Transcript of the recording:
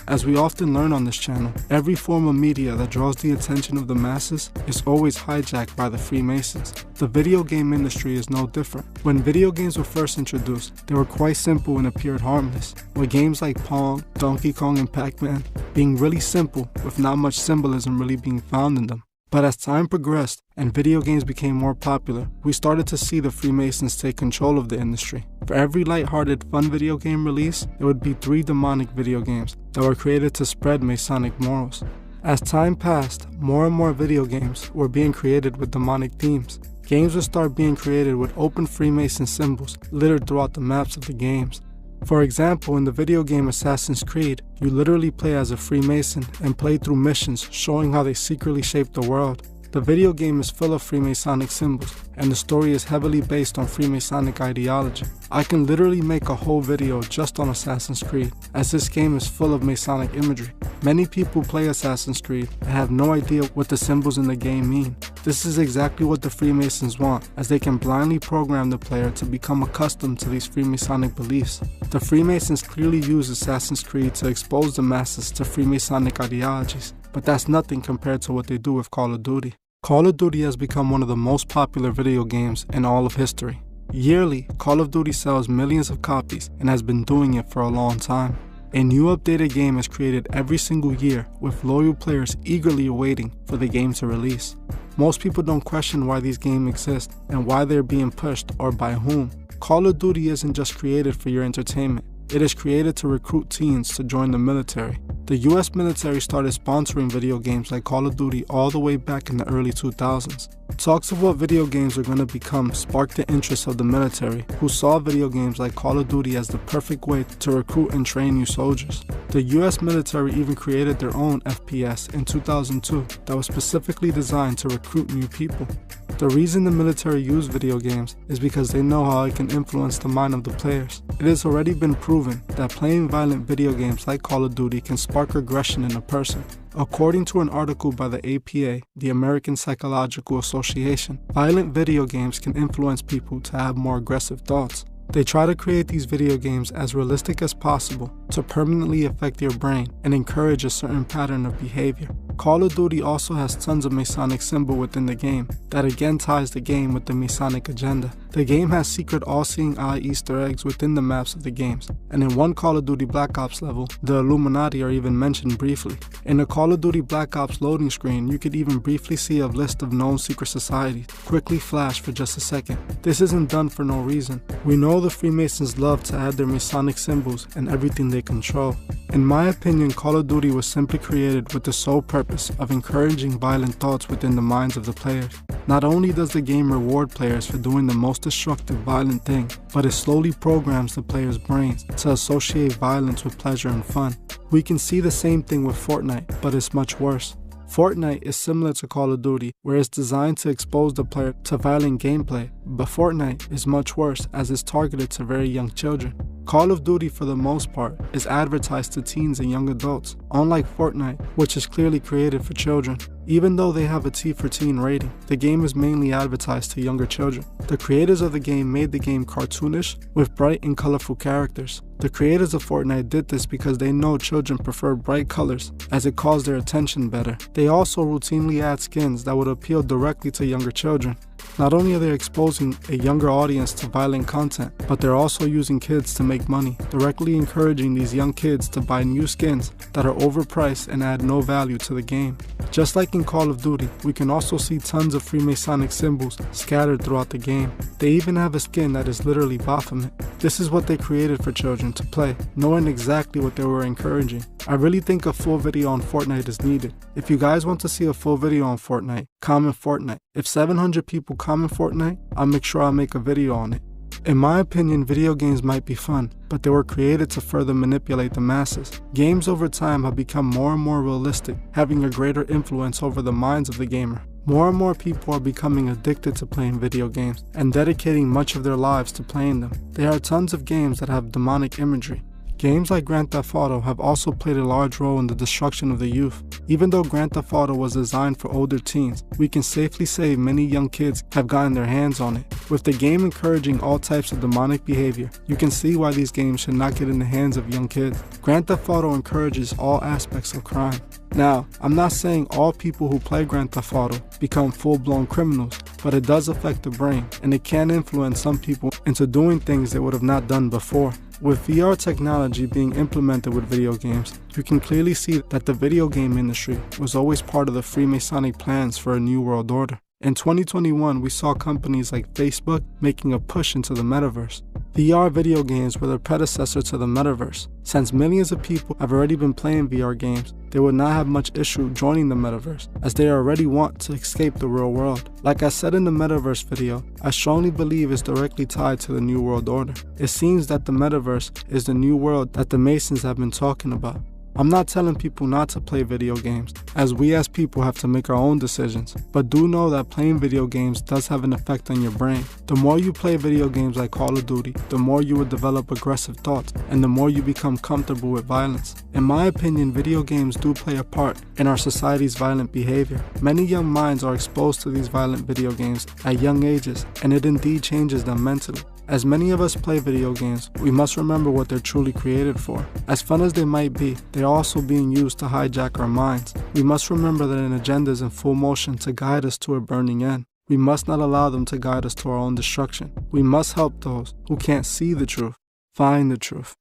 As we often learn on this channel, every form of media that draws the attention of the masses is always hijacked by the Freemasons. The video game industry is no different. When video games were first introduced, they were quite simple and appeared harmless, with games like Pong, Donkey Kong, and Pac-Man being really simple with not much symbolism really being found in them. But as time progressed and video games became more popular, we started to see the Freemasons take control of the industry. For every lighthearted, fun video game release, there would be 3 demonic video games that were created to spread Masonic morals. As time passed, more and more video games were being created with demonic themes. Games would start being created with open Freemason symbols littered throughout the maps of the games. For example, in the video game Assassin's Creed, you literally play as a Freemason and play through missions showing how they secretly shaped the world. The video game is full of Freemasonic symbols, and the story is heavily based on Freemasonic ideology. I can literally make a whole video just on Assassin's Creed, as this game is full of Masonic imagery. Many people play Assassin's Creed and have no idea what the symbols in the game mean. This is exactly what the Freemasons want, as they can blindly program the player to become accustomed to these Freemasonic beliefs. The Freemasons clearly use Assassin's Creed to expose the masses to Freemasonic ideologies, but that's nothing compared to what they do with Call of Duty. Call of Duty has become one of the most popular video games in all of history. Yearly, Call of Duty sells millions of copies and has been doing it for a long time. A new updated game is created every single year, with loyal players eagerly awaiting for the game to release. Most people don't question why these games exist and why they're being pushed or by whom. Call of Duty isn't just created for your entertainment. It is created to recruit teens to join the military. The US military started sponsoring video games like Call of Duty all the way back in the early 2000s. Talks of what video games are going to become sparked the interest of the military, who saw video games like Call of Duty as the perfect way to recruit and train new soldiers. The US military even created their own FPS in 2002 that was specifically designed to recruit new people. The reason the military use video games is because they know how it can influence the mind of the players. It has already been proven that playing violent video games like Call of Duty can spark aggression in a person. According to an article by the APA, the American Psychological Association, violent video games can influence people to have more aggressive thoughts. They try to create these video games as realistic as possible to permanently affect your brain and encourage a certain pattern of behavior. Call of Duty also has tons of Masonic symbol within the game that again ties the game with the Masonic agenda. The game has secret all-seeing eye Easter eggs within the maps of the games, and in one Call of Duty Black Ops level, the Illuminati are even mentioned briefly. In the Call of Duty Black Ops loading screen, you could even briefly see a list of known secret societies quickly flash for just a second. This isn't done for no reason. We know the Freemasons love to add their Masonic symbols in everything they control. In my opinion, Call of Duty was simply created with the sole purpose of encouraging violent thoughts within the minds of the players. Not only does the game reward players for doing the most destructive violent thing, but it slowly programs the players' brains to associate violence with pleasure and fun. We can see the same thing with Fortnite, but it's much worse. Fortnite is similar to Call of Duty, where it's designed to expose the player to violent gameplay, but Fortnite is much worse as it's targeted to very young children. Call of Duty, for the most part, is advertised to teens and young adults, unlike Fortnite, which is clearly created for children. Even though they have a T for teen rating, the game is mainly advertised to younger children. The creators of the game made the game cartoonish with bright and colorful characters. The creators of Fortnite did this because they know children prefer bright colors, as it calls their attention better. They also routinely add skins that would appeal directly to younger children. Not only are they exposing a younger audience to violent content, but they're also using kids to make money, directly encouraging these young kids to buy new skins that are overpriced and add no value to the game. Just like in Call of Duty, we can also see tons of Freemasonic symbols scattered throughout the game. They even have a skin that is literally Baphomet. This is what they created for children to play, knowing exactly what they were encouraging. I really think a full video on Fortnite is needed. If you guys want to see a full video on Fortnite, comment Fortnite. If 700 people comment Fortnite, I'll make sure I make a video on it. In my opinion, video games might be fun, but they were created to further manipulate the masses. Games over time have become more and more realistic, having a greater influence over the minds of the gamer. More and more people are becoming addicted to playing video games and dedicating much of their lives to playing them. There are tons of games that have demonic imagery. Games like Grand Theft Auto have also played a large role in the destruction of the youth. Even though Grand Theft Auto was designed for older teens, we can safely say many young kids have gotten their hands on it. With the game encouraging all types of demonic behavior, you can see why these games should not get in the hands of young kids. Grand Theft Auto encourages all aspects of crime. Now, I'm not saying all people who play Grand Theft Auto become full-blown criminals, but it does affect the brain, and it can influence some people into doing things they would have not done before. With VR technology being implemented with video games, you can clearly see that the video game industry was always part of the Freemasonic plans for a new world order. In 2021, we saw companies like Facebook making a push into the metaverse. VR video games were the predecessor to the metaverse. Since millions of people have already been playing VR games, they would not have much issue joining the metaverse, as they already want to escape the real world. Like I said in the metaverse video, I strongly believe it's directly tied to the New World Order. It seems that the metaverse is the new world that the Masons have been talking about. I'm not telling people not to play video games, as we as people have to make our own decisions, but do know that playing video games does have an effect on your brain. The more you play video games like Call of Duty, the more you will develop aggressive thoughts, and the more you become comfortable with violence. In my opinion, video games do play a part in our society's violent behavior. Many young minds are exposed to these violent video games at young ages, and it indeed changes them mentally. As many of us play video games, we must remember what they're truly created for. As fun as they might be, they're also being used to hijack our minds. We must remember that an agenda is in full motion to guide us to a burning end. We must not allow them to guide us to our own destruction. We must help those who can't see the truth find the truth.